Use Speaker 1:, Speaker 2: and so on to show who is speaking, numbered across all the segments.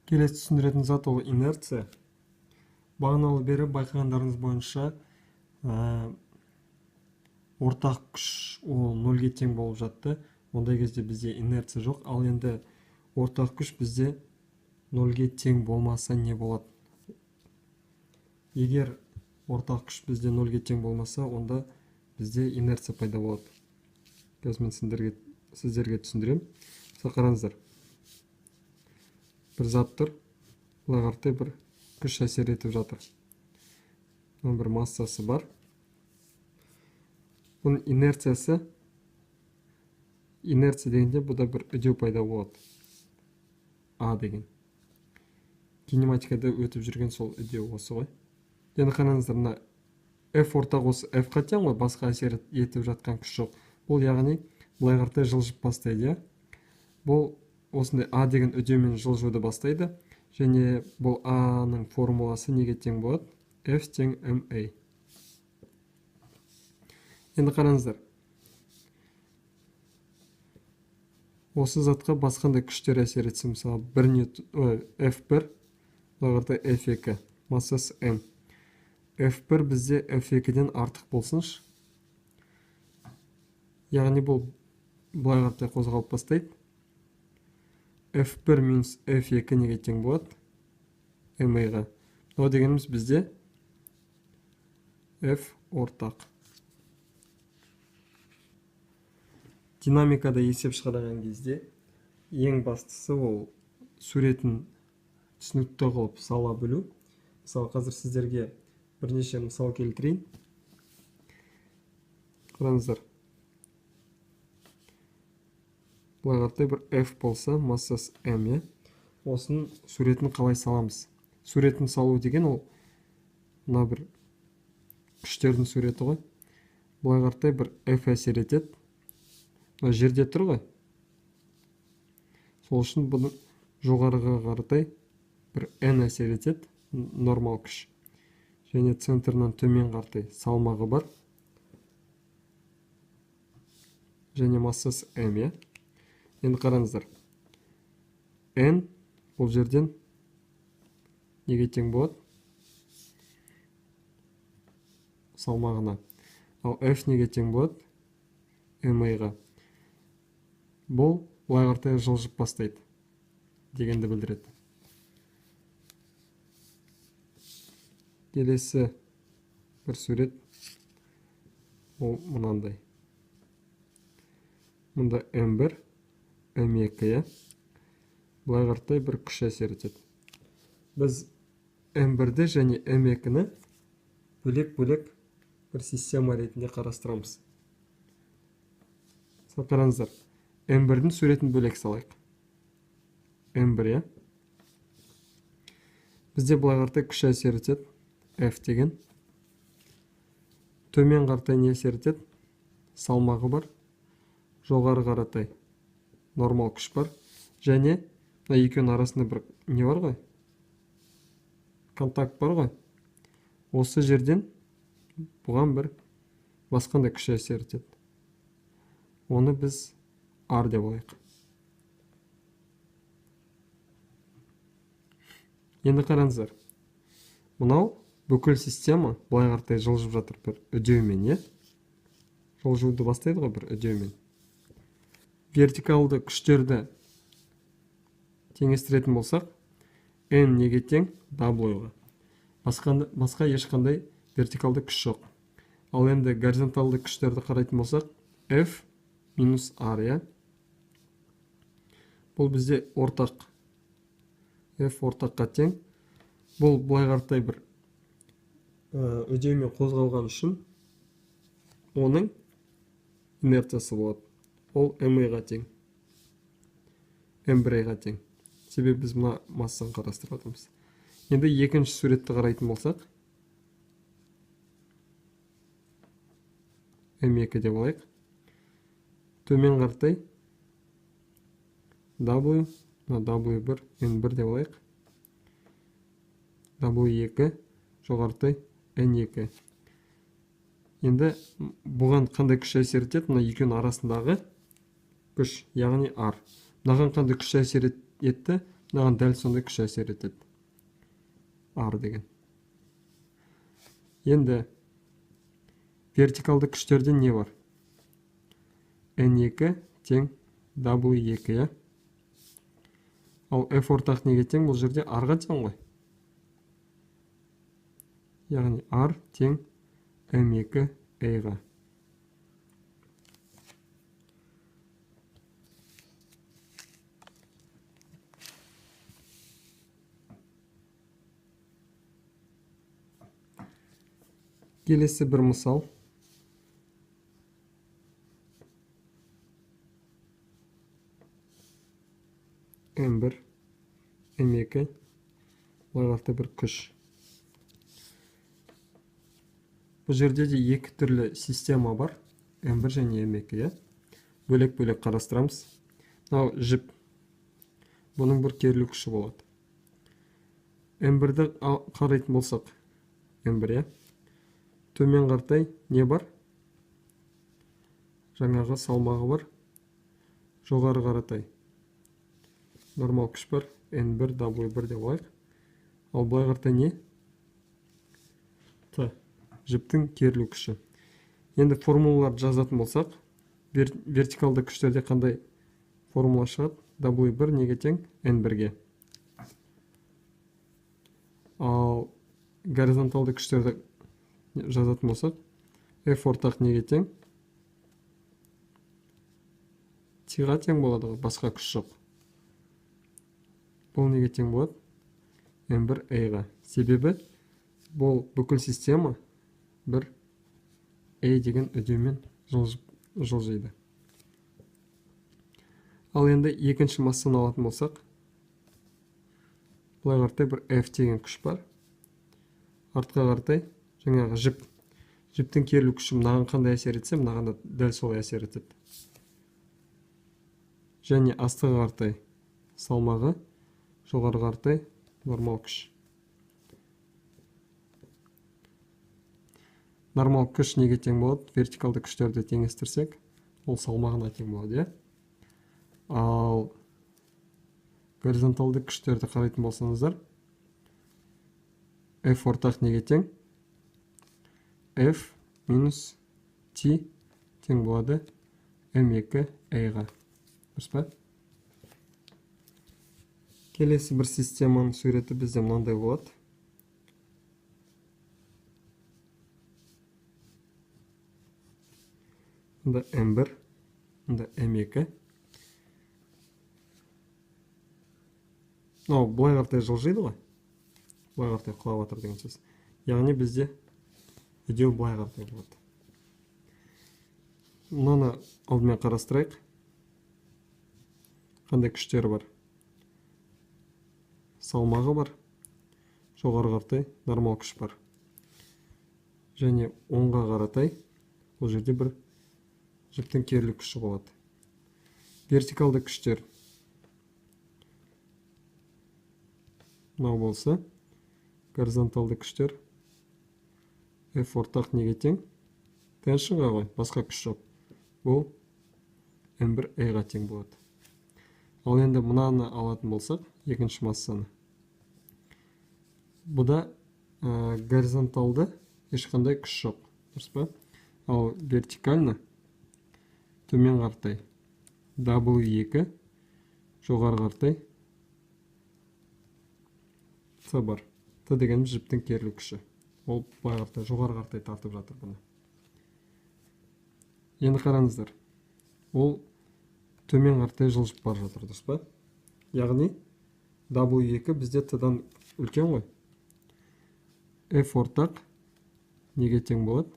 Speaker 1: Келесі түсіндіретін зат ол инерция. Бағаналы бері байқағандарыңыз бойынша ортақ күш ол нөлге тең болып жатты. Ондай кезде бізде инерция жоқ. Ал енді ортақ күш бізде нөлге тең болмаса не болады? Егер ортақ күш бізде нөлге тең болмаса, онда бізде инерция пайда болады. Қазір мен сіздерге түсіндірем. Қараңыздар. Бір зат тұр, бұлай қаратай бір күш әсер етіп жатыр. Оның бір массасы бар. Бұның инерция дегенде бұда бір үдеу пайда болады. А деген. Кинематикада өтіп жүрген сол үдеу осы ғой. Енді қараңыздар, мына F ортақ осы F-қа тең ғой, басқа әсер етіп жатқан күш жоқ. Бұл яғни бұлай қаратай жылжып бастайды. Бұл осындай А деген үдеумен жылжуды бастайды. Және бұл А-ның формуласы неге тең болады? F тең ma. Енді қараңыздар. Осы затқа басқандай күштер әсер етсе, мысалы F1, бұлағырда F2, массасы m. F1 бізде F2-ден артық болсыншы. Яғни бұл бұлай қаратай қозғалып бастайды. F1 минус F2 неге тең болады? ma-ға. О дегеніміз бізде F ортақ. Динамикада есеп шығарған кезде ең бастысы ол суретін түсінікті қылып сала білу. Мысалы, қазір сіздерге бірнеше мысал келтірейін. Қараңыздар. Бұлай қаратай бір F болса, массасы m. Осының суретін қалай саламыз? Суретін салу деген ол мына бір күштердің суреті ғой. Бұлай қаратай бір F әсер етеді. Мына жерде тұр ғой. Сол үшін бұны жоғарыға қаратай бір n әсер етеді, нормал күш. Және центрынан төмен қаратай салмағы бар. Және массасы m. Енді қараңыздар. N бұл жерден неге тең болады? Салмағына. Ал F неге тең болады? ma-ға. Бұл бұлай қаратай жылжып бастайды дегенді білдіреді. Келесі бір сурет ол мынандай. Мұнда m1, m2, бұлай қаратай бір күш әсер етеді. Біз m1-ді және m2-ні бөлек-бөлек бір система ретінде қарастырамыз. Қараңыздар, m1-дің суретін бөлек салайық. m1, бізде бұлай қаратай күш әсер етеді, F деген. Төмен қаратай не әсер етеді? Салмағы бар. Жоғары қаратай нормал күш бар. Және екеуінің арасында бір не бар ғой? Контакт бар ғой? Осы жерден бұған бір басқандай күш әсер етеді. Оны біз R деп алайық. Енді қараңыздар. Мынау бүкіл система бұлай қаратай жылжып жатыр бір үдеумен, жылжуды бастайды ғой бір үдеумен. Вертикалды күштерді теңестіретін болсақ, n неге тең? W-ға. Басқа ешқандай вертикалды күш жоқ. Ал енді горизонталды күштерді қарайтын болсақ, F минус R. Бұл бізде ортақ. F ортаққа тең. Бұл бұлай қаратай бір үдеумен қозғалған үшін оның инерциясы болады. Ол ma-ға тең. m1-ға тең. Себебі біз мұна массаны қарастырып отырмыз. Енді екінші суретті қарайтын болсақ, m2 деп алайық. Төмен қаратай W, W1, N1 деп алайық. W2, жоғарытай N2. Енді бұған қандай күш әсер етеді? Мына екеуінің арасындағы күш, яғни R. Мынаған қандай күш әсер етті? мынаған дәл сондай күш әсер етеді. R деген. Енді вертикалды күштерде не бар? N2 тең W2, я? Ал F ортақ неге тең? Бұл жерде R-ға тең ғой. Яғни R тең M2 E-ға. Келесі бір мысал. M1, M2, оларға бір күш. Бұл жерде де екі түрлі система бар. M1 және M2, я? Бөлек-бөлек қарастырамыз. Мынау жіп. Бұның бір керілу күші болады. M1-ді қарайтын болсақ, M1, я? Төмен қартай не бар? Жаңағы салмағы бар. Жоғары қаратай нормал күш бар. N1, W1 деп алайық. Ал былай қартай не? Т. Жіптің керілу күші. Енді формулаларды жазатын болсақ, вертикалды күштерде қандай формула шығады? W1 неге тең? N1-ге. Ал горизонталды күштерді жазатын болсақ, F ортақ неге тең? T-ға тең болады, басқа күш жоқ. Бұл неге тең болады? M1 E-ға. Себебі бұл бүкіл система бір E деген үдеумен жылжиды. Ал енді екінші массаны алатын болсақ, бұлай қартай бір F деген күш бар. Артқа қартай жаңағы жіп. Жіптің керілу күші мынаған қандай әсер етсе, мынаған да дәл солай әсер етеді. Және астыға қартай салмағы, жоғары қартай нормал күш. Нормал күш неге тең болады? Вертикалды күштерді теңестірсек, ол салмағына тең болады, я? Ал горизонталды күштерді қарайтын болсаңыздар, F ортақ неге тең? F минус T тең болады M2 E-ға. Дұрыс па? Келесі бір системаның суреті бізде мынандай болады. Мұнда M1, мұнда M2. Бұлай қартай жылжиды ғой. Бұлай қартай құлап жатыр деген сөз. Яғни бізде үдеу бұлай қартай болады. Мұнаны алдымен қарастырайық. Қандай күштері бар? Салмағы бар. Жоғары қартай нормал күш бар. Және оңға қаратай бұл жерде бір жіптің керілу күші болады. Вертикалды күштер мынау болса, горизонталды күштер F ортақ неге тең? Теншінға ғой, басқа күш жоқ. Бұл M1 E-ға тең болады. Ал енді мынаны алатын болсақ, екінші массаны. Бұда горизонталды ешқандай күш жоқ. Дұрыс па? Ал вертикальны төмен қартай W2, жоғары қартай Т бар. Т дегеніміз жіптің керілу күші. Ол былай қартай, жоғары қартай тартып жатыр бұны. Енді қараңыздар. Ол төмен қартай жылжып бар жатыр, дұрыс па? Яғни W2 бізде Т-дан үлкен ғой. F ортақ неге тең болады?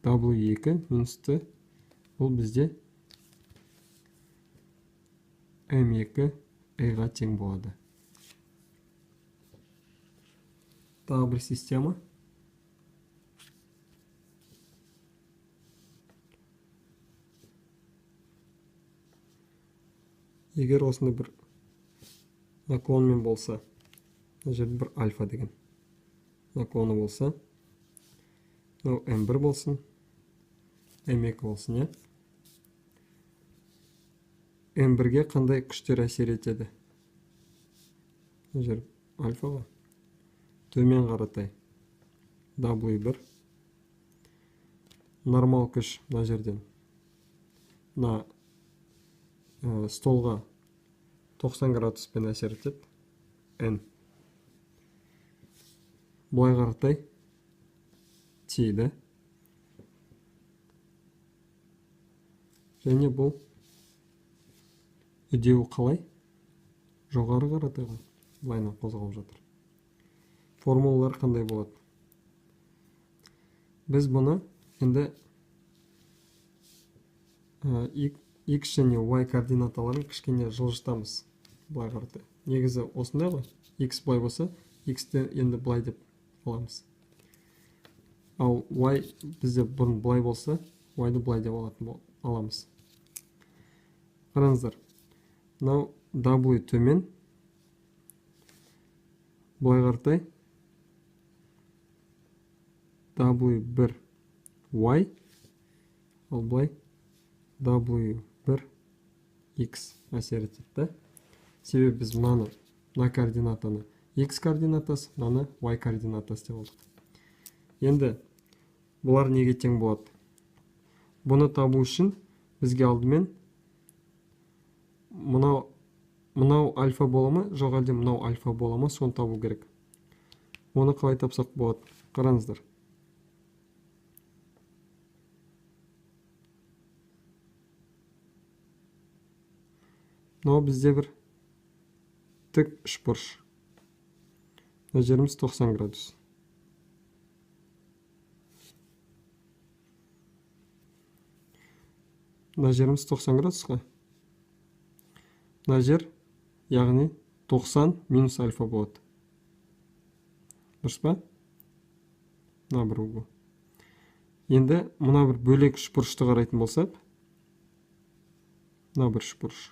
Speaker 1: W2 минус Т. Бұл бізде M2 E-ға тең болады. Тағы бір система. Егер осында бір наклонмен болса, жерде бір альфа деген наклоны болса, M1 болсын, M2 болсын, я? M1-ге қандай күштер әсер етеді? мына жер альфа ғой, төмен қаратай W1, нормал күш мына жерден мына столға 90 градуспен әсер етеді, N. Бұлай қаратай тиді. Және бұл үдеуі қалай? Жоғары қаратай ғой, бұлайынан қозғалып жатыр. Формулалар қандай болады? Біз бұны енді X және Y координаталарын кішкене жылжытамыз. Бұлай қаратай. Негізі осындай ғой. X бұлай болса, X-ті енді бұлай деп аламыз. Ал Y бізде бұрын бұлай болса, Y-ды бұлай деп аламыз. Қараңыздар. Мынау W төмен. Бұлай қаратай. W1 Y. Ал бұлай W1 X әсер етеді. Себебі біз мына координатаны X координатасы, мынаны Y координатасы деп алдық. Енді бұлар неге тең болады? Бұны табу үшін бізге алдымен мынау альфа бола ма, жоқ әлде мынау альфа бола ма, соны табу керек. Оны қалай тапсақ болады? Қараңыздар. Мынау бізде бір тік үшбұрыш. Мына жеріміз 90 градус. Мына жеріміз 90 градусқа. Мына жер, яғни 90 минус альфа болады. Дұрыс па? Мына бір угол. Енді мына бір бөлек үшбұрышты қарайтын болсақ, мына бір үшбұрыш.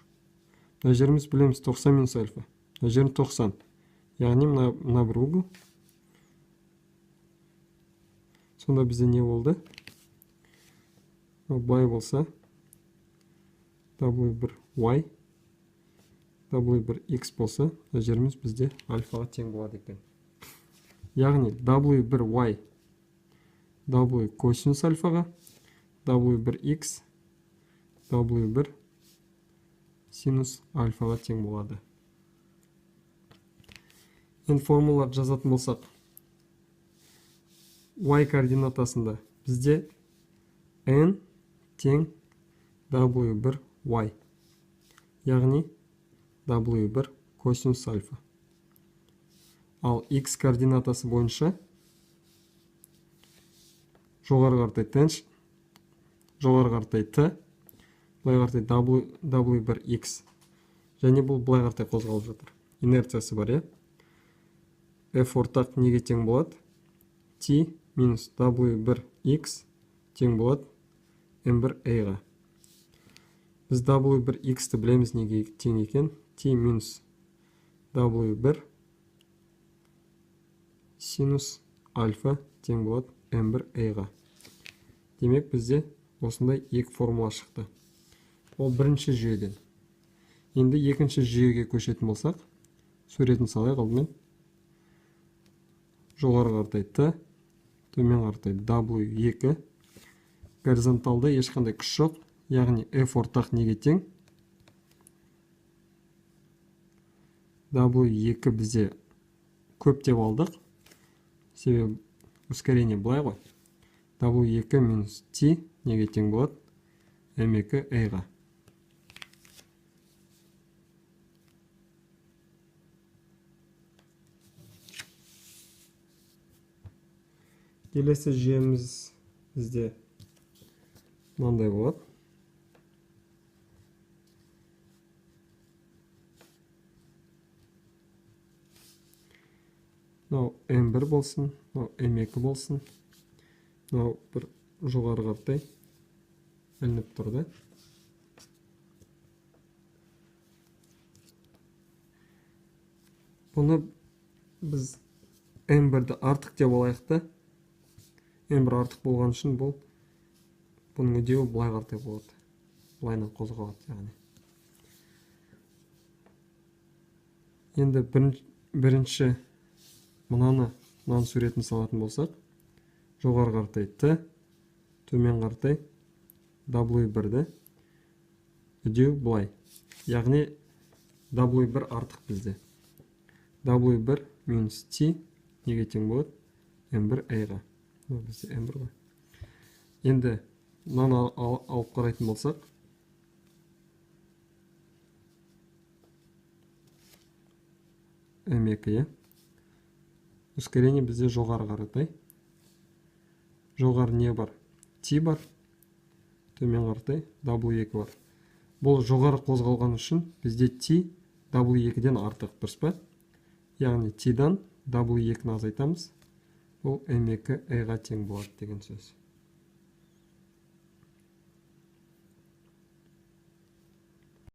Speaker 1: Мына жеріміз білеміз 90 минус альфа. Мына жерім 90. Яғни мына бір угол. Сонда бізде не болды? Бұлай болса, W1 Y, W1 X болса, мына жеріміз бізде альфаға тең болады екен. Яғни W1 Y, W косинус альфаға, W1 X, W1 синус альфаға тең болады. Енді формулаларды жазатын болсақ, Y координатасында бізде N тең W1 Y, яғни W1 косинус альфа. Ал X координатасы бойынша жоғары қаратай тәнш, жоғары қаратай T, бұлай қаратай W1 X. Және бұл бұлай қаратай қозғалып жатыр. Инерциясы бар, е? F ортақ неге тең болады? T минус W1 X тең болады M1 A-ға. Біз W1 X-ті білеміз неге тең екен? T минус W1 синус альфа тең болады M1 A-ға. Демек бізде осындай екі формула шықты. Ол бірінші жүйеден. Енді екінші жүйеге көшетін болсақ, суретін салайық алдымен. Жоғары қаратай T, төмен қаратай W2. Горизонталда ешқандай күш жоқ, яғни F ортақ неге тең? W2 бізде көп деп алдық. Себебі ускорение былай ғой. W2 минус T неге тең болады? M2 A-ға. Келесі жүйеміз бізде мынандай болады. Мынау M1 болсын, мынау M2 болсын. Мынау бір жоғары қаратай ілініп тұрды. Бұны біз M1-ді артық деп алайық та. M1 артық болған үшін бұның үдеуі бұлай қаратай болады. Бұлайынан қозғалады, яғни. Енді бірінші мынаның суретін салатын болсақ, жоғары қаратай Т, төмен қаратай W1-ді үдеу бұлай. Яғни W1 артық бізде. W1 минус T неге тең болады? M1 A-ға. Бізде M1 ғой. Енді мынаны алып қарайтын болсақ, M2, ускорение бізде жоғары қаратай. Жоғары не бар? T бар, төмен қаратай W2 бар. Бұл жоғары қозғалған үшін бізде T W2-ден артық, дұрыс па? Яғни T-дан W2-ні азайтамыз. Бұл M2 A-ға тең болады деген сөз.